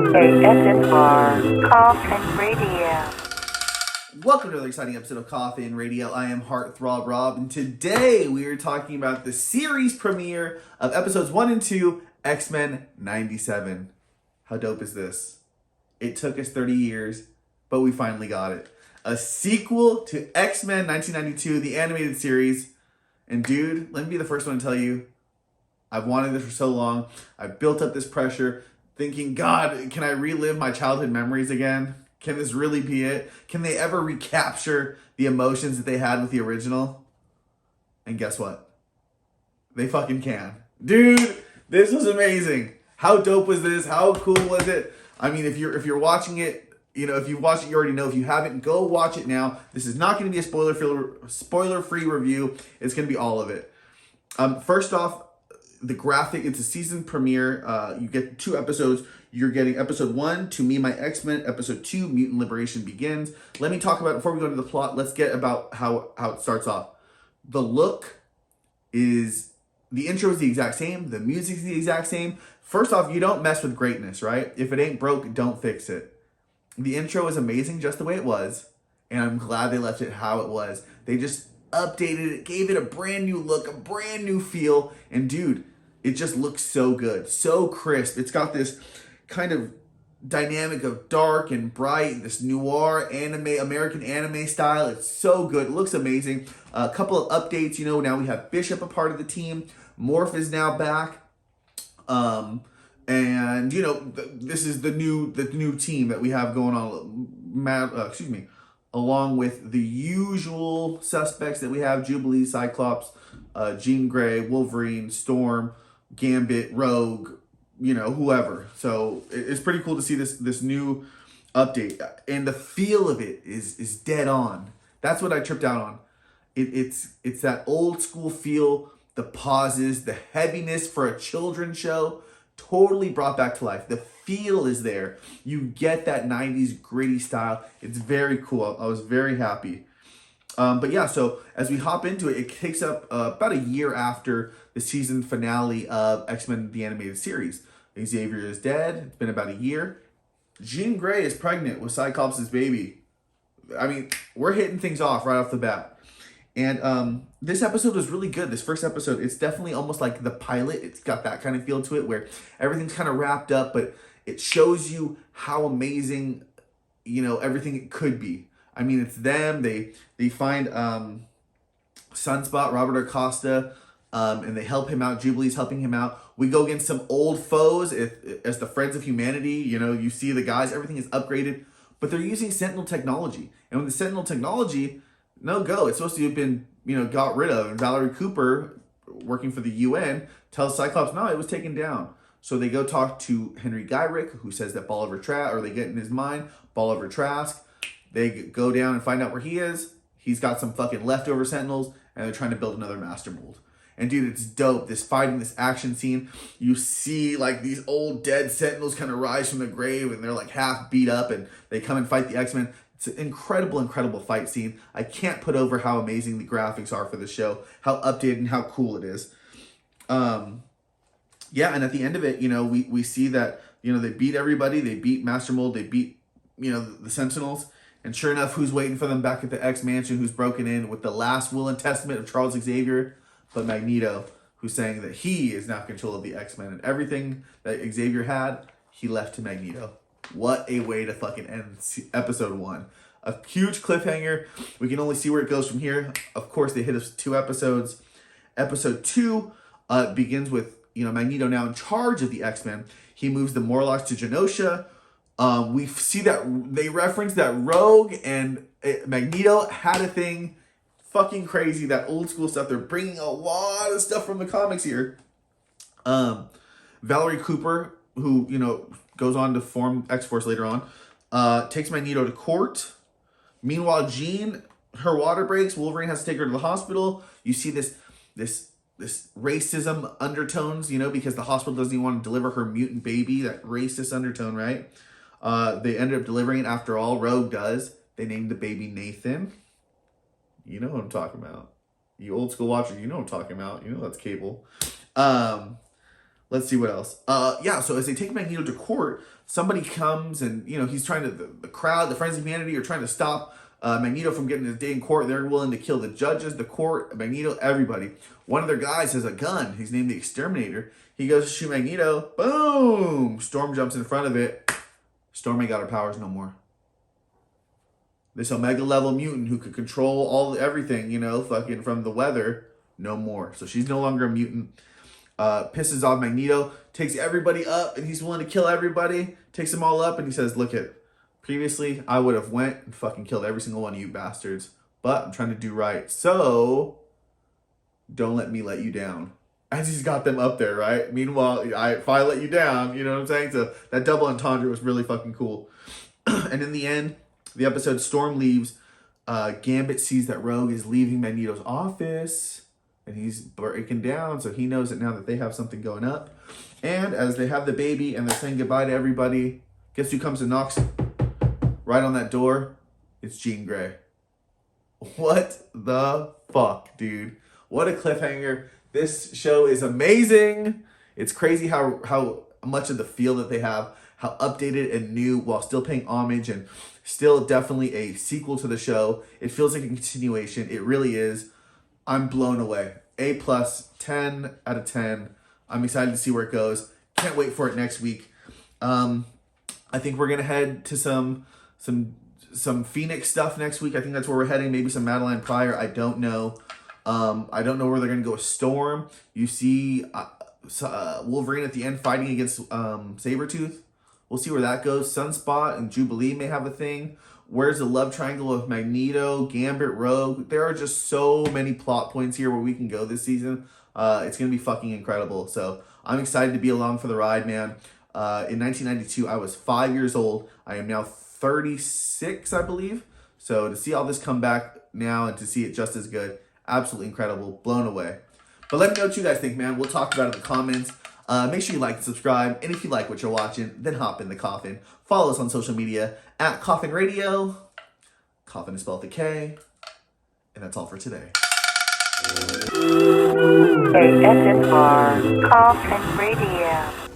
ASMR Coffin Radio. Welcome to another exciting episode of Coffin Radio. I am Heartthrob Rob, and today we are talking about the series premiere of episodes 1 and 2, X-Men 97. How dope is this? It took us 30 years, but we finally got it. A sequel to X-Men 1992, the animated series. And dude, let me be the first one to tell you, I've wanted this for so long. I've built up this pressure, thinking, God, can I relive my childhood memories again? Can this really be it? Can they ever recapture the emotions that they had with the original? And guess what? They fucking can. Dude, this was amazing. How dope was this? How cool was it? I mean, if you're watching it, you know, if you've watched it, you already know. If you haven't, go watch it now. This is not going to be a spoiler-free review. It's going to be all of it. First off, the graphic, it's a season premiere. You get 2 episodes. You're getting episode 1, To Me, My X-Men. Episode 2, Mutant Liberation Begins. Let me talk about, before we go into the plot, let's get about how it starts off. The look is, the intro is the exact same. The music is the exact same. First off, you don't mess with greatness, right? If it ain't broke, don't fix it. The intro is amazing just the way it was. And I'm glad they left it how it was. They just updated it, gave it a brand new look, a brand new feel. And dude, it just looks so good, so crisp. It's got this kind of dynamic of dark and bright, this noir anime, American anime style. It's so good. It looks amazing. A couple of updates, you know, now we have Bishop a part of the team. Morph is now back. And you know, this is the new team that we have going on. Along with the usual suspects that we have: Jubilee, Cyclops, Jean Grey, Wolverine, Storm, Gambit, Rogue, you know, whoever. So it's pretty cool to see this new update, and the feel of it is dead on. That's what I tripped out on. It's that old school feel, the pauses, the heaviness for a children's show, totally brought back to life. The feel is there. You get that 90s gritty style. It's very cool. I was very happy. But yeah, so as we hop into it, it takes up about a year after the season finale of X-Men the Animated Series. Xavier is dead. It's been about a year. Jean Grey is pregnant with Cyclops' baby. I mean, we're hitting things off right off the bat. And this episode was really good. This first episode, it's definitely almost like the pilot. It's got that kind of feel to it where everything's kind of wrapped up, but it shows you how amazing, you know, everything it could be. I mean, it's them. They find Sunspot, Robert Acosta, and they help him out. Jubilee's helping him out. We go against some old foes as the Friends of Humanity. You know, you see the guys, everything is upgraded, but they're using Sentinel technology. And with the Sentinel technology, no go. It's supposed to have been, you know, got rid of. And Valerie Cooper, working for the UN, tells Cyclops, no, it was taken down. So they go talk to Henry Gyrick, who says that Bolivar Trask, or they get in his mind, Bolivar Trask. They go down and find out where he is. He's got some fucking leftover Sentinels, and they're trying to build another Master Mold. And dude, it's dope. This fighting, this action scene, you see like these old dead Sentinels kind of rise from the grave, and they're like half beat up, and they come and fight the X-Men. It's an incredible fight scene. I can't put over how amazing the graphics are for the show, how updated and how cool it is. Yeah, and at the end of it, you know, we see that, you know, they beat everybody. They beat Master Mold. They beat, you know, the Sentinels. And sure enough, who's waiting for them back at the X-Mansion, who's broken in with the last will and testament of Charles Xavier, but Magneto, who's saying that he is now in control of the X-Men, and everything that Xavier had, he left to Magneto. What a way to fucking end episode 1. A huge cliffhanger. We can only see where it goes from here. Of course, they hit us 2 episodes. Episode 2 begins with, you know, Magneto now in charge of the X-Men. He moves the Morlocks to Genosha. We see that they reference that Rogue and Magneto had a thing. Fucking crazy, that old school stuff. They're bringing a lot of stuff from the comics here. Valerie Cooper, who, you know, goes on to form X-Force later on, takes Magneto to court. Meanwhile, Jean, her water breaks. Wolverine has to take her to the hospital. You see this racism undertones, you know, because the hospital doesn't even want to deliver her mutant baby. That racist undertone, right? They ended up delivering it after all. Rogue does. They named the baby Nathan. You know what I'm talking about. You old school watchers, you know what I'm talking about. You know that's Cable. Let's see what else. Yeah, so as they take Magneto to court, somebody comes and, he's trying to, the crowd, the Friends of Humanity are trying to stop Magneto from getting his day in court. They're willing to kill the judges, the court, Magneto, everybody. One of their guys has a gun. He's named the Exterminator. He goes to shoot Magneto. Boom! Storm jumps in front of it. Storm ain't got her powers no more. This Omega level mutant who could control everything, fucking from the weather, no more. So she's no longer a mutant. Pisses off Magneto, takes everybody up, and he's willing to kill everybody. Takes them all up, and he says, look it, previously I would have went and fucking killed every single one of you bastards, but I'm trying to do right, so don't let me let you down. As he's got them up there, right? Meanwhile, if I let you down, you know what I'm saying? So that double entendre was really fucking cool. And in the end, the episode, Storm leaves. Gambit sees that Rogue is leaving Magneto's office, and he's breaking down, so he knows it now that they have something going up. And as they have the baby and they're saying goodbye to everybody, guess who comes and knocks right on that door? It's Jean Grey. What the fuck, dude? What a cliffhanger. This show is amazing. It's crazy how much of the feel that they have, how updated and new while still paying homage and still definitely a sequel to the show. It feels like a continuation. It really is. I'm blown away. A+, 10 out of 10. I'm excited to see where it goes. Can't wait for it next week. I think we're gonna head to some Phoenix stuff next week. I think that's where we're heading. Maybe some Madeline Pryor. I don't know. I don't know where they're gonna go with Storm. You see Wolverine at the end fighting against Sabretooth. We'll see where that goes. Sunspot and Jubilee may have a thing. Where's the love triangle of Magneto, Gambit, Rogue? There are just so many plot points here where we can go this season. It's going to be fucking incredible. So I'm excited to be along for the ride, man. In 1992, I was 5 years old. I am now 36, I believe. So to see all this come back now and to see it just as good, absolutely incredible. Blown away. But let me know what you guys think, man. We'll talk about it in the comments. Make sure you like and subscribe. And if you like what you're watching, then hop in the coffin. Follow us on social media at Coffin Radio. Coffin is spelled with a K. And that's all for today. ASMR Coffin Radio.